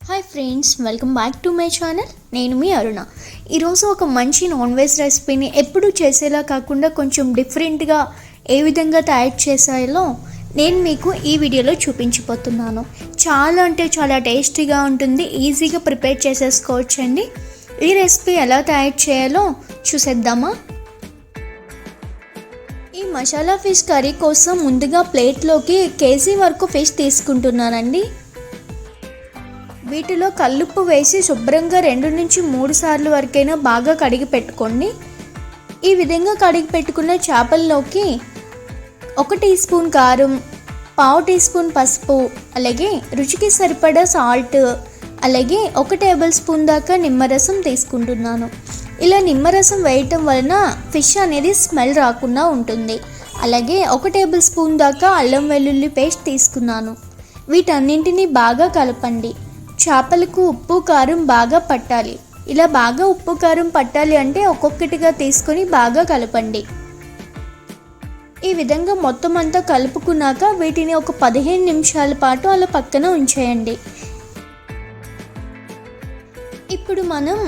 Hi friends, welcome back to my channel. నేను మీ అరుణ. ఈరోజు ఒక మంచి నాన్ వెజ్ రెసిపీని ఎప్పుడు చేసేలా కాకుండా కొంచెం డిఫరెంట్గా ఏ విధంగా తయారు చేసాలో నేను మీకు ఈ వీడియోలో చూపించబోతున్నాను. చాలా అంటే చాలా టేస్టీగా ఉంటుంది, ఈజీగా ప్రిపేర్ చేసేసుకోవచ్చండి. ఈ రెసిపీ ఎలా తయారు చేయాలో చూసేద్దామా? ఈ మసాలా ఫిష్ కర్రీ కోసం ముందుగా ప్లేట్లోకి కేజీ వరకు ఫిష్ తీసుకుంటున్నానండి. వీటిలో కల్లుప్పు వేసి శుభ్రంగా 2 నుంచి 3 సార్లు వరకైనా బాగా కడిగి పెట్టుకోండి. ఈ విధంగా కడిగి పెట్టుకున్న చేపల్లోకి 1 టీ స్పూన్ కారం, 1/2 టీ స్పూన్ పసుపు, అలాగే రుచికి సరిపడా సాల్ట్, అలాగే 1 టేబుల్ స్పూన్ దాకా నిమ్మరసం తీసుకుంటున్నాను. ఇలా నిమ్మరసం వేయటం వలన ఫిష్ అనేది స్మెల్ రాకుండా ఉంటుంది. అలాగే 1 టేబుల్ స్పూన్ దాకా అల్లం వెల్లుల్లి పేస్ట్ తీసుకున్నాను. వీటన్నింటినీ బాగా కలపండి. చేపలకు ఉప్పు కారం బాగా పట్టాలి. ఇలా బాగా ఉప్పు కారం పట్టాలి అంటే ఒక్కొక్కటిగా తీసుకొని బాగా కలపండి. ఈ విధంగా మొత్తం అంతా కలుపుకున్నాక వీటిని ఒక 15 నిమిషాల పాటు అలా పక్కన ఉంచేయండి. ఇప్పుడు మనం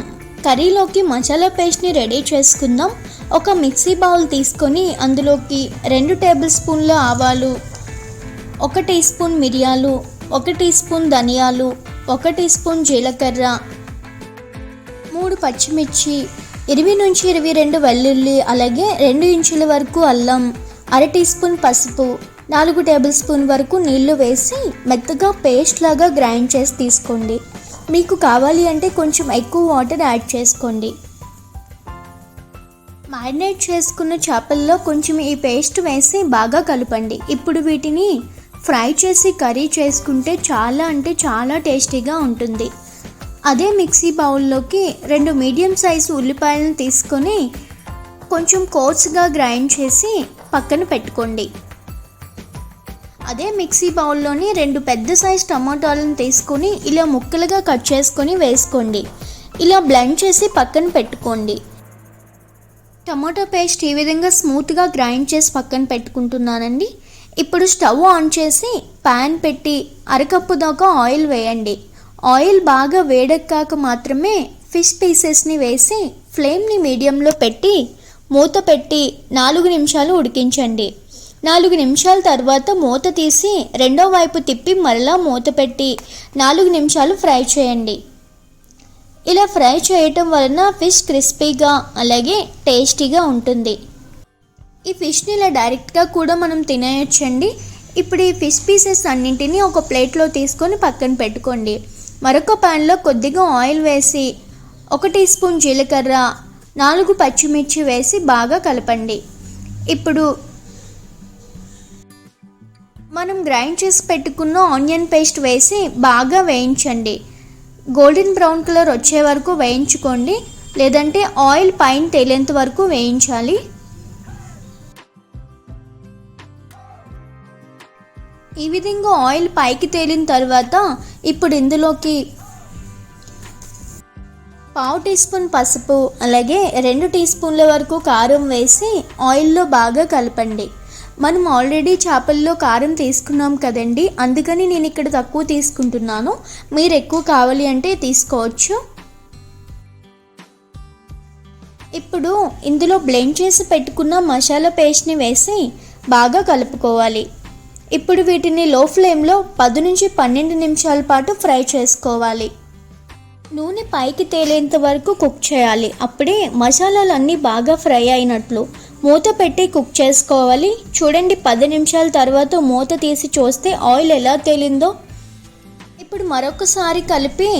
కర్రీలోకి మసాలా పేస్ట్ని రెడీ చేసుకుందాం. ఒక మిక్సీ బౌల్ తీసుకొని అందులోకి 2 టేబుల్ స్పూన్ల ఆవాలు, 1 టీ స్పూన్ మిరియాలు, 1 టీ స్పూన్ ధనియాలు, 1 టీ స్పూన్ జీలకర్ర, 3 పచ్చిమిర్చి, 20 నుంచి 22 వెల్లుల్లి, అలాగే 2 ఇంచుల వరకు అల్లం, 1/2 టీ స్పూన్ పసుపు, 4 టేబుల్ స్పూన్ వరకు నీళ్లు వేసి మెత్తగా పేస్ట్ లాగా గ్రైండ్ చేసి తీసుకోండి. మీకు కావాలి అంటే కొంచెం ఎక్కువ వాటర్ యాడ్ చేసుకోండి. మ్యారినేట్ చేసుకున్న చేపల్లో కొంచెం ఈ పేస్ట్ వేసి బాగా కలపండి. ఇప్పుడు వీటిని ఫ్రై చేసి కర్రీ చేసుకుంటే చాలా అంటే చాలా టేస్టీగా ఉంటుంది. అదే మిక్సీ బౌల్లోకి 2 మీడియం సైజు ఉల్లిపాయలను తీసుకొని కొంచెం కోర్స్గా గ్రైండ్ చేసి పక్కన పెట్టుకోండి. అదే మిక్సీ బౌల్లోని 2 పెద్ద సైజు టమాటాలను తీసుకొని ఇలా ముక్కలుగా కట్ చేసుకొని వేసుకోండి. ఇలా బ్లెండ్ చేసి పక్కన పెట్టుకోండి. టమాటో పేస్ట్ ఈ విధంగా స్మూత్గా గ్రైండ్ చేసి పక్కన పెట్టుకుంటున్నానండి. ఇప్పుడు స్టవ్ ఆన్ చేసి ప్యాన్ పెట్టి 1/2 కప్పు దాకా ఆయిల్ వేయండి. ఆయిల్ బాగా వేడెక్కాక మాత్రమే ఫిష్ పీసెస్ని వేసి ఫ్లేమ్ని మీడియంలో పెట్టి మూత పెట్టి 4 నిమిషాలు ఉడికించండి. 4 నిమిషాల తర్వాత మూత తీసి రెండో వైపు తిప్పి మరలా మూత పెట్టి 4 నిమిషాలు ఫ్రై చేయండి. ఇలా ఫ్రై చేయటం వలన ఫిష్ క్రిస్పీగా అలాగే టేస్టీగా ఉంటుంది. ఈ ఫిష్ని ఇలా డైరెక్ట్గా కూడా మనం తినేయచ్చండి. ఇప్పుడు ఈ ఫిష్ పీసెస్ అన్నింటినీ ఒక ప్లేట్లో తీసుకొని పక్కన పెట్టుకోండి. మరొక ప్యాన్లో కొద్దిగా ఆయిల్ వేసి 1 టీ స్పూన్ జీలకర్ర, 4 పచ్చిమిర్చి వేసి బాగా కలపండి. ఇప్పుడు మనం గ్రైండ్ చేసి పెట్టుకున్న ఆనియన్ పేస్ట్ వేసి బాగా వేయించండి. గోల్డెన్ బ్రౌన్ కలర్ వచ్చే వరకు వేయించుకోండి, లేదంటే ఆయిల్ పైన తేలేంత వరకు వేయించాలి. ఈ విధంగా ఆయిల్ పైకి తేలిన తర్వాత ఇప్పుడు ఇందులోకి 1/2 టీ స్పూన్ పసుపు, అలాగే 2 టీ స్పూన్ల వరకు కారం వేసి ఆయిల్లో బాగా కలపండి. మనం ఆల్రెడీ చేపల్లో కారం తీసుకున్నాం కదండి, అందుకని నేను ఇక్కడ తక్కువ తీసుకుంటున్నాను. మీరు ఎక్కువ కావాలి అంటే తీసుకోవచ్చు. ఇప్పుడు ఇందులో బ్లెండ్ చేసి పెట్టుకున్న మసాలా పేస్ట్ని వేసి బాగా కలుపుకోవాలి. ఇప్పుడు వీటిని లో ఫ్లేమ్లో 10 నుంచి 12 నిమిషాల పాటు ఫ్రై చేసుకోవాలి. నూనె పైకి తేలేంత వరకు కుక్ చేయాలి. అప్పుడే మసాలాలన్నీ బాగా ఫ్రై అయినట్లు. మూత పెట్టి కుక్ చేసుకోవాలి. చూడండి, 10 నిమిషాల తర్వాత మూత తీసి చూస్తే ఆయిల్ ఎలా తేలిందో. ఇప్పుడు మరొకసారి కలిపి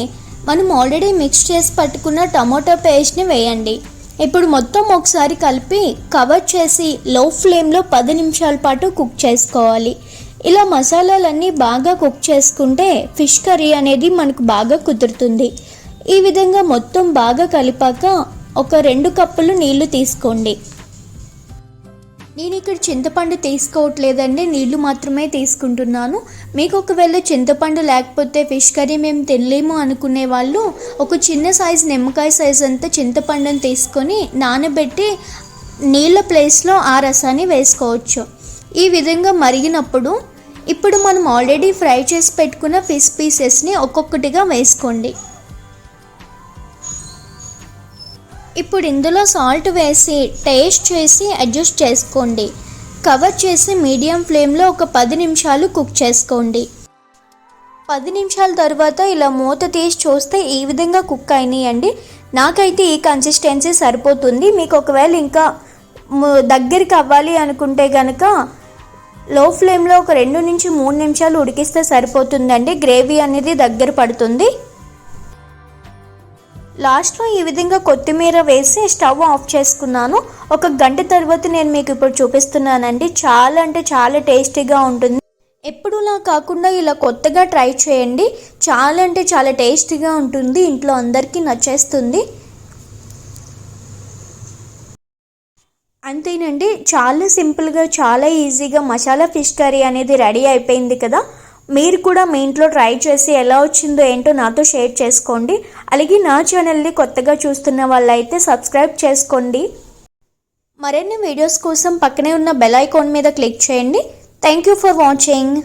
మనం ఆల్రెడీ మిక్స్ చేసి పట్టుకున్న టమాటో పేస్ట్ని వేయండి. ఇప్పుడు మొత్తం ఒకసారి కలిపి కవర్ చేసి లో ఫ్లేమ్లో 10 నిమిషాల పాటు కుక్ చేసుకోవాలి. ఇలా మసాలాలన్నీ బాగా కుక్ చేసుకుంటే ఫిష్ కర్రీ అనేది మనకు బాగా కుదురుతుంది. ఈ విధంగా మొత్తం బాగా కలిపాక ఒక 2 కప్పులు నీళ్లు తీసుకోండి. నేను ఇక్కడ చింతపండు తీసుకోవట్లేదండి, నీళ్లు మాత్రమే తీసుకుంటున్నాను. మీకు ఒకవేళ చింతపండు లేకపోతే ఫిష్ కర్రీ మేము తినలేము అనుకునే వాళ్ళు ఒక చిన్న సైజు నిమ్మకాయ సైజు అంతా చింతపండుని తీసుకొని నానబెట్టి నీళ్ళ ప్లేస్లో ఆ రసాన్ని వేసుకోవచ్చు. ఈ విధంగా మరిగినప్పుడు ఇప్పుడు మనం ఆల్రెడీ ఫ్రై చేసి పెట్టుకున్న ఫిష్ పీసెస్ని ఒక్కొక్కటిగా వేసుకోండి. ఇప్పుడు ఇందులో సాల్ట్ వేసి టేస్ట్ చేసి అడ్జస్ట్ చేసుకోండి. కవర్ చేసి మీడియం ఫ్లేమ్లో ఒక 10 నిమిషాలు కుక్ చేసుకోండి. 10 నిమిషాల తర్వాత ఇలా మూత తీసి చూస్తే ఈ విధంగా కుక్ అయినాయండి. నాకైతే ఈ కన్సిస్టెన్సీ సరిపోతుంది. మీకు ఒకవేళ ఇంకా దగ్గరికి అవ్వాలి అనుకుంటే కనుక లో ఫ్లేమ్లో ఒక 2 నుంచి 3 నిమిషాలు ఉడికిస్తే సరిపోతుందండి. గ్రేవీ అనేది దగ్గర పడుతుంది. లాస్ట్లో ఈ విధంగా కొత్తిమీర వేసి స్టవ్ ఆఫ్ చేసుకున్నాను. ఒక గంట తర్వాత నేను మీకు ఇప్పుడు చూపిస్తున్నానండి. చాలా అంటే చాలా టేస్టీగా ఉంటుంది. ఎప్పుడులా కాకుండా ఇలా కొత్తగా ట్రై చేయండి. చాలా అంటే చాలా టేస్టీగా ఉంటుంది. ఇంట్లో అందరికీ నచ్చేస్తుంది. అంతేనండి, చాలా సింపుల్గా చాలా ఈజీగా మసాలా ఫిష్ కర్రీ అనేది రెడీ అయిపోయింది కదా. మీరు కూడా మీ ఇంట్లో ట్రై చేసి ఎలా వచ్చిందో ఏంటో నాతో షేర్ చేసుకోండి. అలాగే నా ఛానల్ని కొత్తగా చూస్తున్న వాళ్ళైతే సబ్స్క్రైబ్ చేసుకోండి. మరిన్ని వీడియోస్ కోసం పక్కనే ఉన్న బెల్ ఐకాన్ మీద క్లిక్ చేయండి. Thank you for watching.